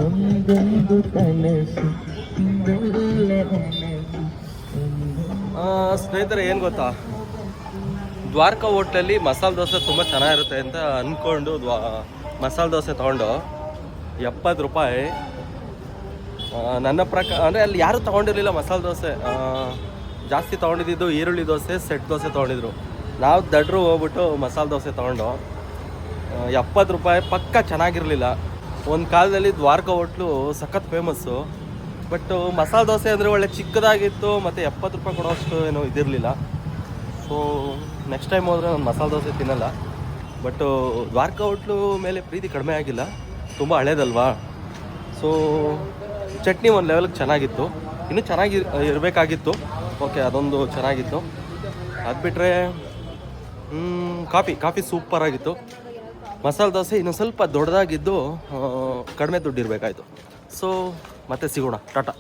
ಒಂದೊಂದು ಕನಸು ಸ್ನೇಹಿತರೆ ಏನು ಗೊತ್ತಾ, ದ್ವಾರಕಾ ಹೋಟ್ಲಲ್ಲಿ ಮಸಾಲೆ ದೋಸೆ ತುಂಬ ಚೆನ್ನಾಗಿರುತ್ತೆ ಅಂತ ಅಂದ್ಕೊಂಡು ಮಸಾಲೆ ದೋಸೆ ತೊಗೊಂಡು 70 ರೂಪಾಯಿ. ನನ್ನ ಪ್ರಕಾರ ಅಂದರೆ ಅಲ್ಲಿ ಯಾರೂ ತೊಗೊಂಡಿರಲಿಲ್ಲ ಮಸಾಲೆ ದೋಸೆ. ಜಾಸ್ತಿ ತೊಗೊಂಡಿದ್ದು ಈರುಳ್ಳಿ ದೋಸೆ, ಸೆಟ್ ದೋಸೆ ತೊಗೊಂಡಿದ್ರು. ನಾವು ದಡ್ರು ಹೋಗ್ಬಿಟ್ಟು ಮಸಾಲೆ ದೋಸೆ ತೊಗೊಂಡು 70 ರೂಪಾಯಿ. ಪಕ್ಕ ಚೆನ್ನಾಗಿರಲಿಲ್ಲ. ಒಂದು ಕಾಲದಲ್ಲಿ ದ್ವಾರಕಾ ಹೋಟ್ಲು ಸಖತ್ ಫೇಮಸ್ಸು. ಬಟ್ ಮಸಾಲೆ ದೋಸೆ ಅಂದರೆ ಒಳ್ಳೆ ಚಿಕ್ಕದಾಗಿತ್ತು ಮತ್ತು 70 ರೂಪಾಯಿ ಕೊಡೋಷ್ಟು ಏನೋ ಇದಿರಲಿಲ್ಲ. ಸೊ ನೆಕ್ಸ್ಟ್ ಟೈಮ್ ಹೋದರೆ ನಾನು ಮಸಾಲೆ ದೋಸೆ ತಿನ್ನಲ್ಲ. ಬಟ್ಟು ದ್ವಾರಕಾ ಹೋಟ್ಲು ಮೇಲೆ ಪ್ರೀತಿ ಕಡಿಮೆ ಆಗಿಲ್ಲ, ತುಂಬ ಹಳೇದಲ್ವಾ. ಸೊ ಚಟ್ನಿ ಒಂದು ಲೆವೆಲ್ಗೆ ಚೆನ್ನಾಗಿತ್ತು, ಇನ್ನೂ ಚೆನ್ನಾಗಿ ಇರಬೇಕಾಗಿತ್ತು. ಓಕೆ, ಅದೊಂದು ಚೆನ್ನಾಗಿತ್ತು. ಅದು ಬಿಟ್ಟರೆ ಕಾಫಿ ಸೂಪರಾಗಿತ್ತು. ಮಸಾಲೆ ದೋಸೆ ಇನ್ನೂ ಸ್ವಲ್ಪ ದೊಡ್ಡದಾಗಿದ್ದು ಕಡಿಮೆ ದುಡ್ಡು ಇರಬೇಕಾಯ್ತು. ಸೊ ಮತ್ತೆ ಸಿಗೋಣ, ಟಾಟಾ.